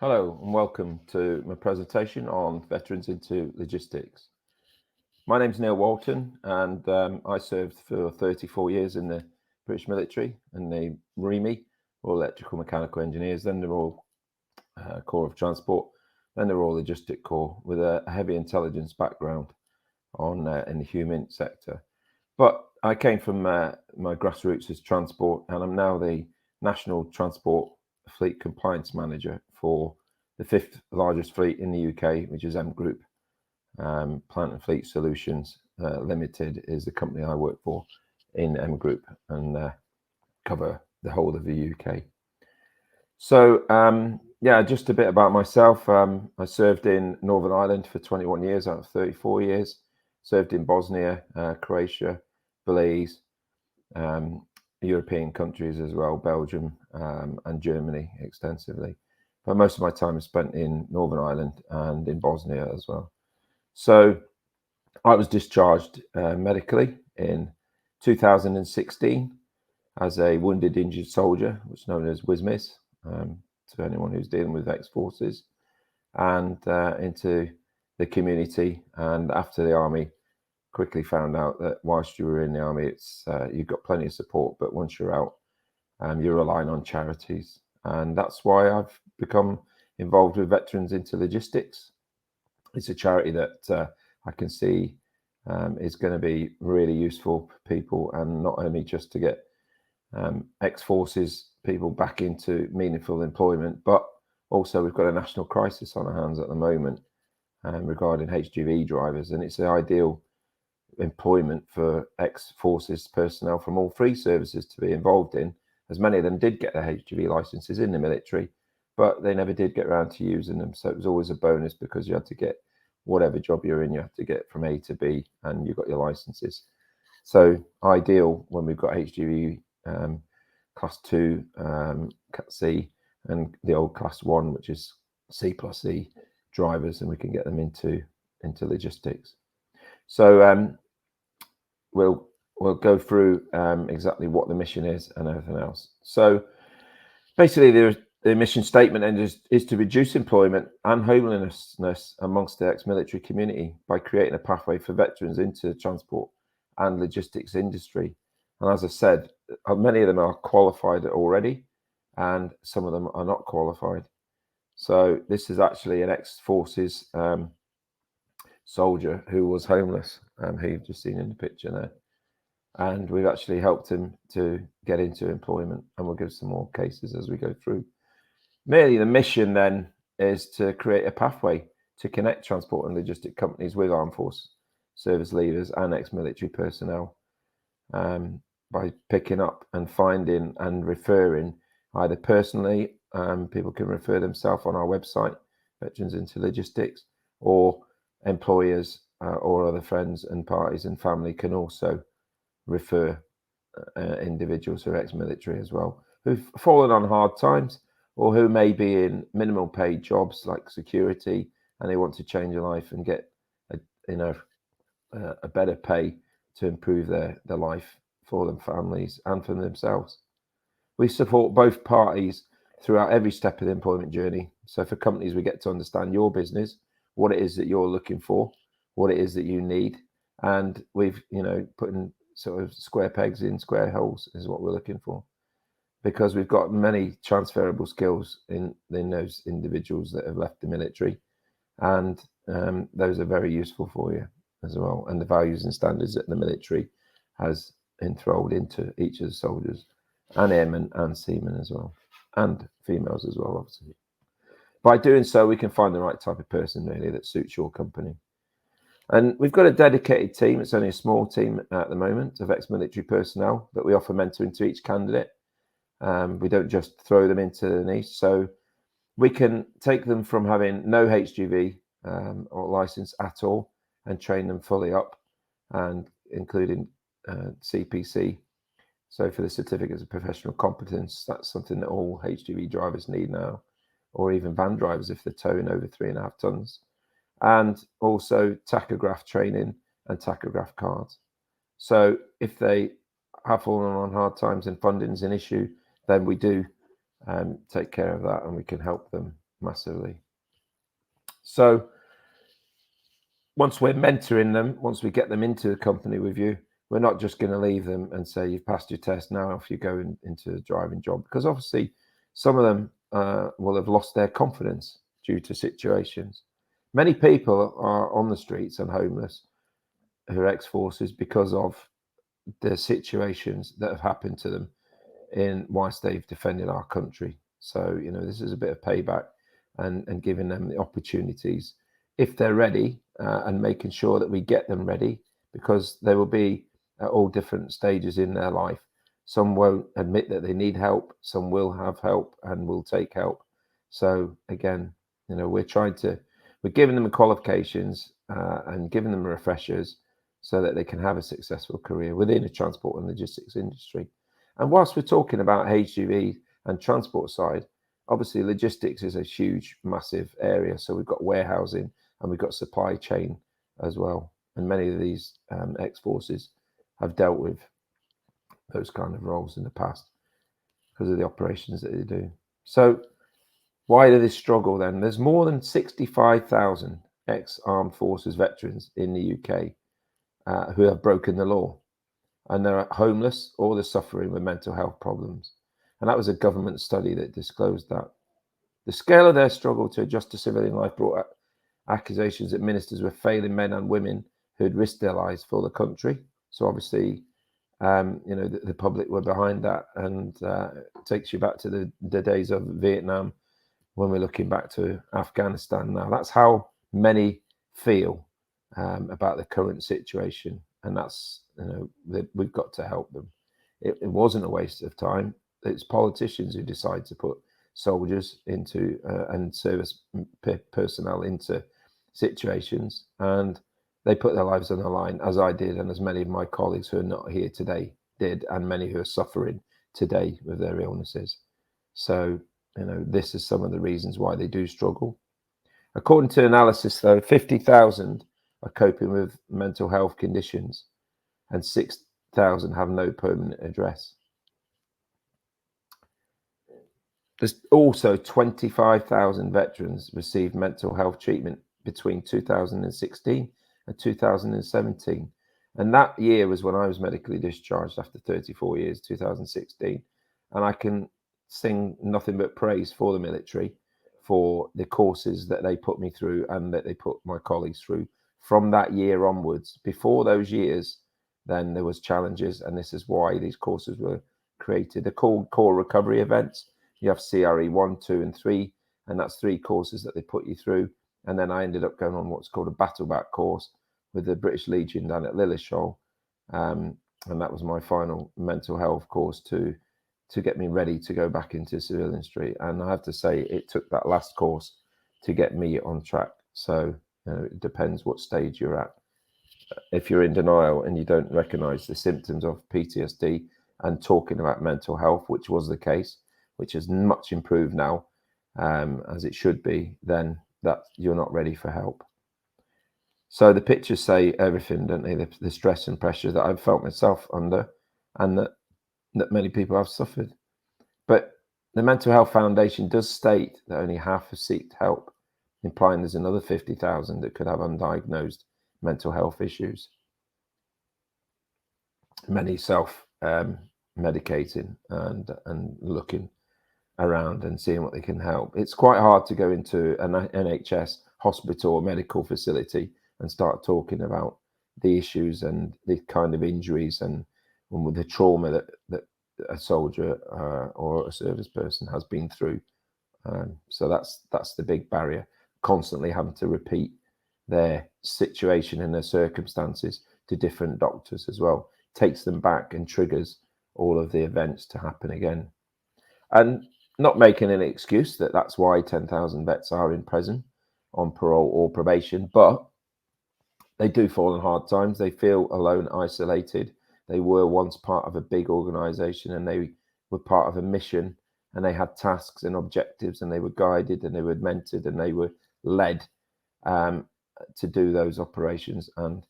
Hello and welcome to my presentation on Veterans into Logistics. My name's Neil Walton and I served for 34 years in the British military and the REME, or Electrical Mechanical Engineers, then the Royal Corps of Transport, then the Royal Logistic Corps, with a heavy intelligence background in the human sector. But I came from my grassroots as transport, and I'm now the National Transport Fleet Compliance Manager for the fifth largest fleet in the UK, which is M Group. Plant and Fleet Solutions Limited is the company I work for in M Group and cover the whole of the UK. So, just a bit about myself. I served in Northern Ireland for 21 years out of 34 years, served in Bosnia, Croatia, Belize, European countries as well, Belgium and Germany extensively. But most of my time is spent in Northern Ireland and in Bosnia as well. So I was discharged medically in 2016 as a wounded injured soldier, which is known as WISMIS, to anyone who's dealing with ex-forces, and into the community. And after the army, quickly found out that whilst you were in the army, it's you've got plenty of support, but once you're out, you're relying on charities. And that's why I've become involved with Veterans into Logistics. It's a charity that I can see is going to be really useful for people, and not only just to get ex-forces people back into meaningful employment, but also we've got a national crisis on our hands at the moment regarding HGV drivers, and it's the ideal employment for ex-forces personnel from all three services to be involved in, as many of them did get their HGV licenses in the military, but they never did get around to using them. So it was always a bonus because you had to get whatever job you're in, you have to get from A to B, and you got your licenses. So ideal when we've got HGV class 2, C, and the old class 1, which is C plus E drivers, and we can get them into logistics. So we'll go through exactly what the mission is and everything else. So basically, the mission statement is to reduce employment and homelessness amongst the ex-military community by creating a pathway for veterans into the transport and logistics industry. And as I said, many of them are qualified already, and some of them are not qualified. So this is actually an ex-forces soldier who was homeless, who you've just seen in the picture there. And we've actually helped him to get into employment, and we'll give some more cases as we go through. Merely the mission then is to create a pathway to connect transport and logistic companies with armed force service leavers and ex-military personnel by picking up and finding and referring either personally, people can refer themselves on our website, Veterans into Logistics, or employers or other friends and parties and family can also refer individuals who are ex-military as well, who've fallen on hard times or who may be in minimal paid jobs like security, and they want to change their life and get a better pay to improve their life for them, families, and for themselves. We support both parties throughout every step of the employment journey. So for companies, we get to understand your business, what it is that you're looking for, what it is that you need, and we've putting sort of square pegs in square holes is what we're looking for, because we've got many transferable skills in those individuals that have left the military, and those are very useful for you as well, and the values and standards that the military has enthralled into each of the soldiers and airmen and seamen as well, and females as well, obviously. By doing so, we can find the right type of person really that suits your company. And we've got a dedicated team. It's only a small team at the moment of ex-military personnel that we offer mentoring to each candidate. We don't just throw them into the niche. So we can take them from having no HGV or license at all and train them fully up, and including CPC. So for the certificates of professional competence, that's something that all HGV drivers need now, or even van drivers if they're towing over 3.5 tons. And also tachograph training and tachograph cards. So if they have fallen on hard times and funding is an issue, then we do take care of that, and we can help them massively. So once we're mentoring them, once we get them into the company with you, we're not just going to leave them and say, you've passed your test, now off you go into a driving job. Because obviously some of them will have lost their confidence due to situations. Many people are on the streets and homeless who are ex-forces because of the situations that have happened to them whilst they've defended our country. So, this is a bit of payback and giving them the opportunities if they're ready, and making sure that we get them ready, because they will be at all different stages in their life. Some won't admit that they need help, some will have help and will take help. So again, we're giving them the qualifications and giving them refreshers so that they can have a successful career within the transport and logistics industry. And whilst we're talking about HGV and transport side, obviously logistics is a huge, massive area. So we've got warehousing and we've got supply chain as well. And many of these ex-forces have dealt with those kind of roles in the past because of the operations that they do. So why do they struggle then? There's more than 65,000 ex-armed forces veterans in the UK who have broken the law, and they're homeless or they're suffering with mental health problems. And that was a government study that disclosed that. The scale of their struggle to adjust to civilian life brought accusations that ministers were failing men and women who had risked their lives for the country. So obviously, the public were behind that, and it takes you back to the days of Vietnam when we're looking back to Afghanistan now. That's how many feel about the current situation, and that's that we've got to help them. It wasn't a waste of time. It's politicians who decide to put soldiers into and service personnel into situations, and they put their lives on the line, as I did, and as many of my colleagues who are not here today did, and many who are suffering today with their illnesses. So this is some of the reasons why they do struggle. According to analysis, though, 50,000 are coping with mental health conditions and 6,000 have no permanent address. There's also 25,000 veterans received mental health treatment between 2016 and 2017. And that year was when I was medically discharged after 34 years, 2016. And I can sing nothing but praise for the military for the courses that they put me through and that they put my colleagues through from that year onwards. Before those years, then there was challenges, and this is why these courses were created. They're called core recovery events. You have CRE 1, 2, and 3, and that's 3 courses that they put you through. And then I ended up going on what's called a battleback course with the British Legion down at Lilleshall, and that was my final mental health course to get me ready to go back into civilian street. And I have to say, it took that last course to get me on track. So it depends what stage you're at. If you're in denial and you don't recognize the symptoms of PTSD and talking about mental health, which was the case, which is much improved now, as it should be, then that you're not ready for help. So the pictures say everything, don't they? The stress and pressure that I've felt myself under, and that many people have suffered. But the Mental Health Foundation does state that only half have sought help, implying there's another 50,000 that could have undiagnosed mental health issues. Many self-medicating and looking around and seeing what they can help. It's quite hard to go into an NHS hospital or medical facility and start talking about the issues and the kind of injuries and with the trauma that a soldier or a service person has been through. So that's the big barrier, constantly having to repeat their situation and their circumstances to different doctors as well. Takes them back and triggers all of the events to happen again. And not making an excuse that's why 10,000 vets are in prison on parole or probation, but they do fall on hard times. They feel alone, isolated. They were once part of a big organization and they were part of a mission, and they had tasks and objectives, and they were guided and they were mentored and they were led to do those operations. And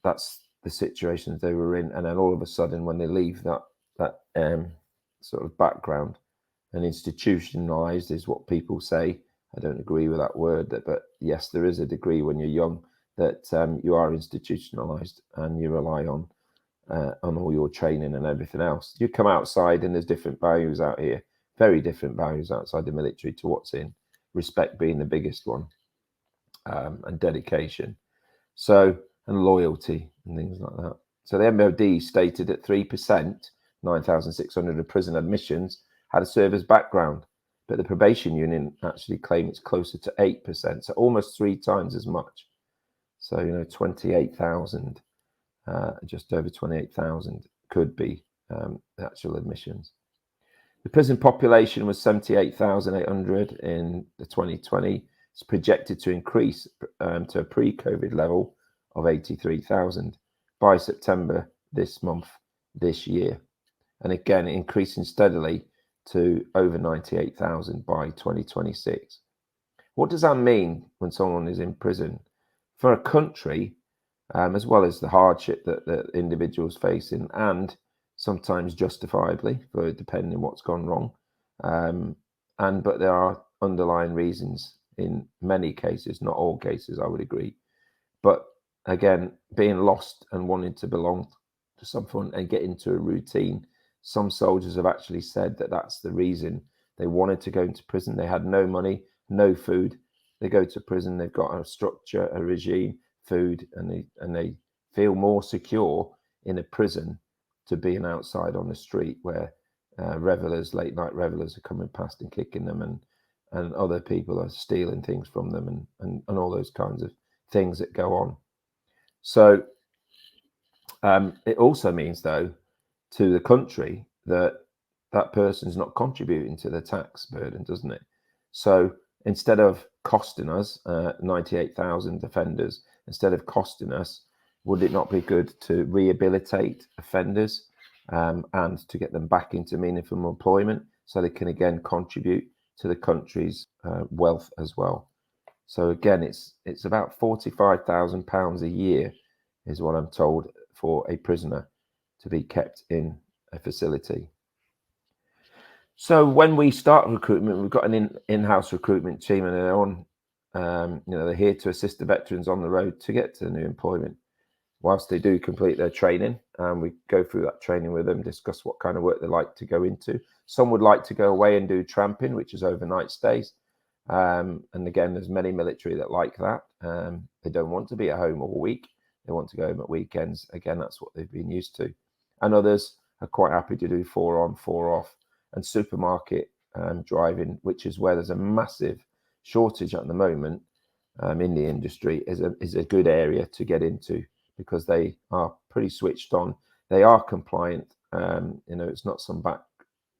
that's the situations they were in. And then all of a sudden, when they leave that sort of background and institutionalized, is what people say, I don't agree with that word, but yes, there is a degree when you're young that you are institutionalized and you rely on all your training and everything else. You come outside and there's different values out here, very different values outside the military to what's in, respect being the biggest one, and dedication. So, and loyalty and things like that. So the MOD stated that 3%, 9,600 of prison admissions had a service background, but the probation union actually claim it's closer to 8%, so almost 3 times as much. So, 28,000, just over 28,000 could be actual admissions. The prison population was 78,800 in the 2020. It's projected to increase to a pre-COVID level of 83,000 by September this year. And again, increasing steadily to over 98,000 by 2026. What does that mean when someone is in prison? For a country, as well as the hardship that individuals facing, and sometimes justifiably, for depending on what's gone wrong. But there are underlying reasons in many cases, not all cases, I would agree. But again, being lost and wanting to belong to someone and get into a routine, some soldiers have actually said that that's the reason they wanted to go into prison. They had no money, no food. They go to prison, they've got a structure, a regime, food, and they feel more secure in a prison to being outside on the street where revelers, late night revelers, are coming past and kicking them, and other people are stealing things from them, and all those kinds of things that go on. So it also means, though, to the country that person's not contributing to the tax burden, doesn't it? So instead of costing us 98,000 offenders, instead of costing us, would it not be good to rehabilitate offenders and to get them back into meaningful employment so they can again contribute to the country's wealth as well? So again, it's about £45,000 a year is what I'm told for a prisoner to be kept in a facility. So when we start recruitment, we've got an in-house recruitment team, and they're on, they're here to assist the veterans on the road to get to new employment. Whilst they do complete their training, we go through that training with them, discuss what kind of work they like to go into. Some would like to go away and do tramping, which is overnight stays. And again, there's many military that like that. They don't want to be at home all week. They want to go home at weekends. Again, that's what they've been used to. And others are quite happy to do 4 on, 4 off, and supermarket driving, which is where there's a massive shortage at the moment in the industry, is a good area to get into because they are pretty switched on. They are compliant. It's not some back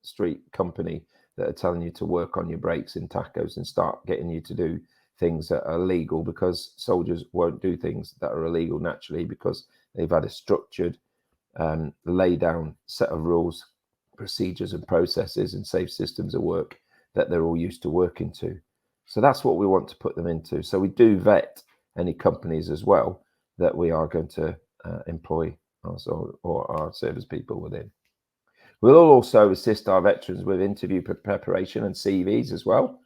street company that are telling you to work on your brakes in tacos and start getting you to do things that are illegal, because soldiers won't do things that are illegal naturally because they've had a structured lay down set of rules, procedures and processes and safe systems of work that they're all used to working to. So that's what we want to put them into. So we do vet any companies as well that we are going to employ or our service people within. We'll also assist our veterans with interview preparation and CVs as well,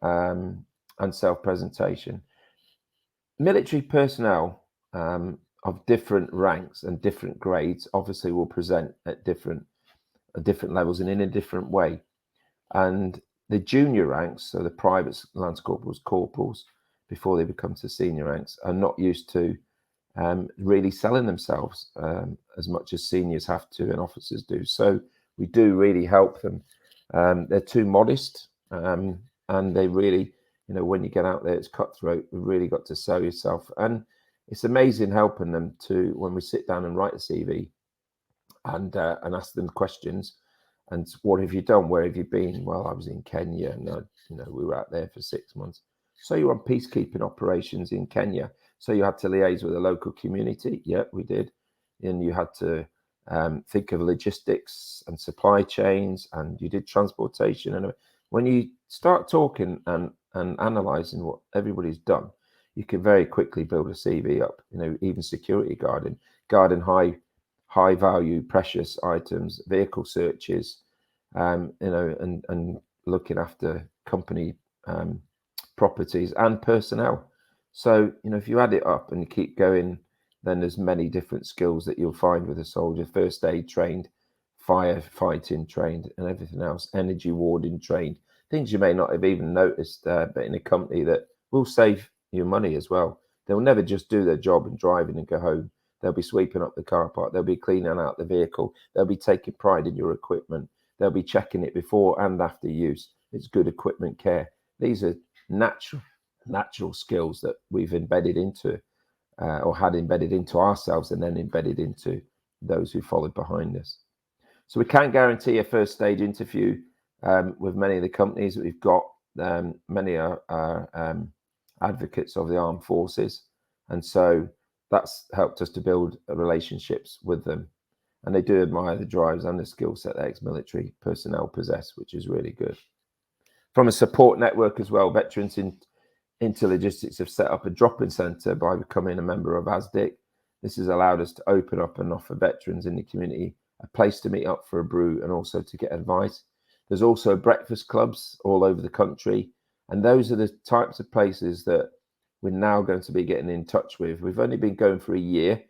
and self-presentation. Military personnel of different ranks and different grades obviously will present at different levels and in a different way. And the junior ranks, so the privates, lance corporals, corporals, before they become to senior ranks, are not used to really selling themselves as much as seniors have to and officers do. So we do really help them. They're too modest, and they really, when you get out there, it's cutthroat. We've really got to sell yourself. And it's amazing helping them to, when we sit down and write a CV and ask them questions. And what have you done? Where have you been? Well, I was in Kenya, and we were out there for 6 months. So you're on peacekeeping operations in Kenya. So you had to liaise with the local community. Yeah, we did. And you had to think of logistics and supply chains, and you did transportation. And when you start talking and analysing what everybody's done, you can very quickly build a CV up. Even security guarding high value, precious items, vehicle searches, and looking after company properties and personnel. So, if you add it up and you keep going, then there's many different skills that you'll find with a soldier: first aid trained, firefighting trained, and everything else, energy warding trained, things you may not have even noticed, but in a company that will save you money as well. They'll never just do their job and drive in and go home. They'll be sweeping up the car park. They'll be cleaning out the vehicle. They'll be taking pride in your equipment. They'll be checking it before and after use. It's good equipment care. These are natural skills that we've embedded into or had embedded into ourselves and then embedded into those who followed behind us. So we can't guarantee a first stage interview with many of the companies that we've got. Many are advocates of the armed forces, and so that's helped us to build relationships with them, and they do admire the drives and the skill set that ex-military personnel possess, which is really good. From a support network as well, veterans into logistics have set up a drop-in centre by becoming a member of ASDIC. This has allowed us to open up and offer veterans in the community a place to meet up for a brew and also to get advice. There's also breakfast clubs all over the country, and those are the types of places that we're now going to be getting in touch with. We've only been going for a year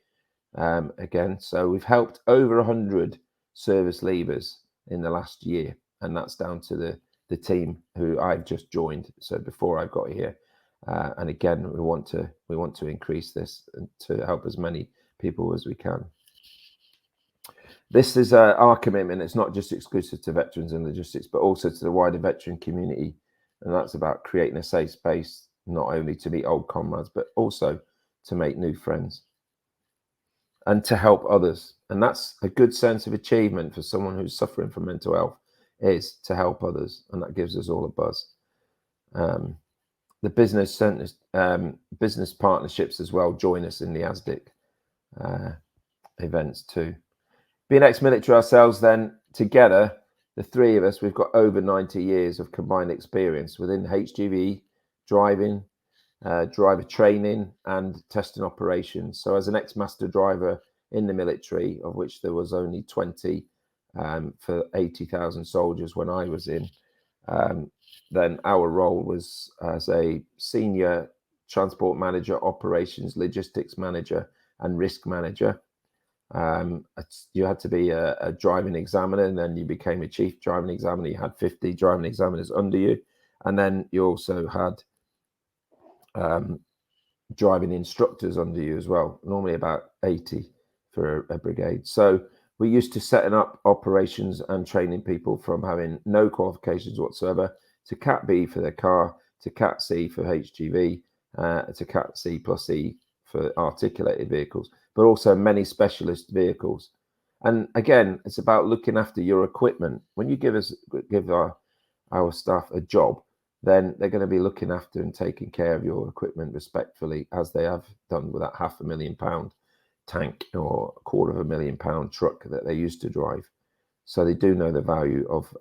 again, so we've helped over 100 service leavers in the last year, and that's down to the team who I've just joined, so before I got here. And again, we want to increase this to help as many people as we can. This is our commitment. It's not just exclusive to veterans and logistics, but also to the wider veteran community. And that's about creating a safe space, not only to meet old comrades, but also to make new friends and to help others. And that's a good sense of achievement for someone who's suffering from mental health, is to help others. And that gives us all a buzz. The business centers, business partnerships as well join us in the ASDIC events too. Being ex-military ourselves, then together, the three of us, we've got over 90 years of combined experience within HGV, driving, driver training, and testing operations. So as an ex-master driver in the military, of which there was only 20 for 80,000 soldiers when I was in, then our role was as a senior transport manager, operations, logistics manager, and risk manager. You had to be a driving examiner, and then you became a chief driving examiner. You had 50 driving examiners under you, and then you also had driving instructors under you as well, normally about 80 for a brigade. So we're used to setting up operations and training people from having no qualifications whatsoever to Cat B for their car, to Cat C for HGV, to Cat C plus E for articulated vehicles, but also many specialist vehicles. And again, it's about looking after your equipment. When you give our staff a job, then they're going to be looking after and taking care of your equipment respectfully, as they have done with that £500,000 tank or £250,000 truck that they used to drive. So they do know the value of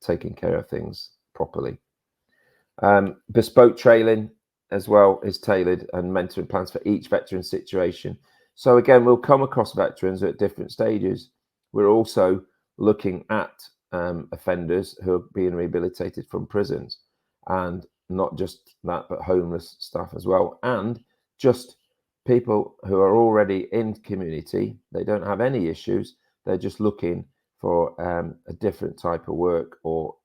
taking care of things properly. Bespoke training as well is tailored and mentoring plans for each veteran situation. So again, we'll come across veterans at different stages. We're also looking at offenders who are being rehabilitated from prisons, and not just that, but homeless staff as well, and just people who are already in community. They don't have any issues. They're just looking for a different type of work, or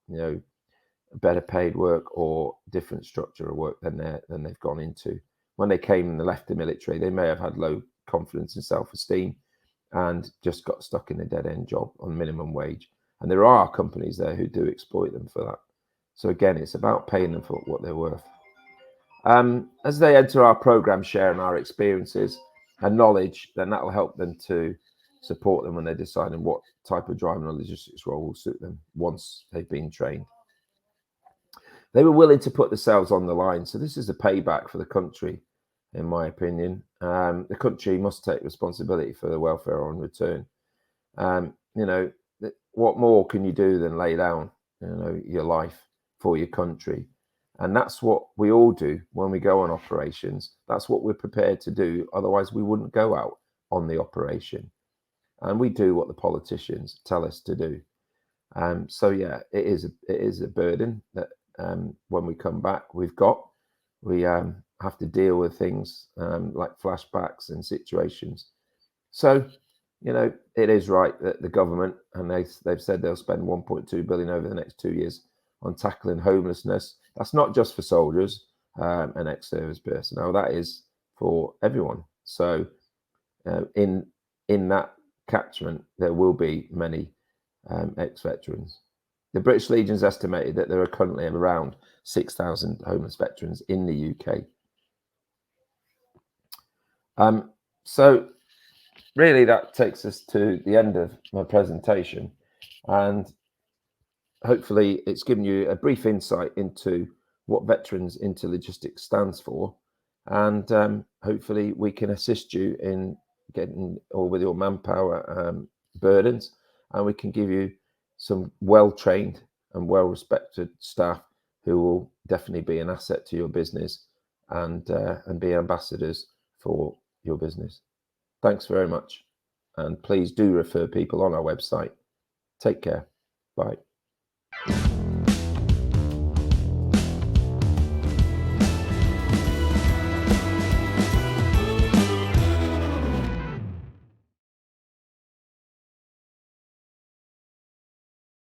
better paid work, or different structure of work than they've gone into. When they came and they left the military, they may have had low confidence and self-esteem and just got stuck in a dead-end job on minimum wage. And there are companies there who do exploit them for that. So again, it's about paying them for what they're worth. As they enter our program, sharing our experiences and knowledge, then that will help them to support them when they're deciding what type of driving or logistics role will suit them once they've been trained. They were willing to put themselves on the line. So this is a payback for the country, in my opinion. The country must take responsibility for the welfare on return. What more can you do than lay down, your life for your country? And that's what we all do when we go on operations. That's what we're prepared to do. Otherwise, we wouldn't go out on the operation. And we do what the politicians tell us to do. So yeah, it is a burden that when we come back, we have to deal with things like flashbacks and situations. So, you know, it is right that the government, and they've said they'll spend 1.2 billion over the next 2 years on tackling homelessness. That's not just for soldiers and ex-service personnel. That is for everyone. So, in that catchment, there will be many ex-veterans. The British Legion's estimated that there are currently around 6,000 homeless veterans in the UK. So really that takes us to the end of my presentation, and hopefully it's given you a brief insight into what Veterans into Logistics stands for, and hopefully we can assist you in getting or with your manpower burdens, and we can give you some well-trained and well-respected staff who will definitely be an asset to your business and be ambassadors for your business. Thanks very much, and please do refer people on our website. Take care. Bye.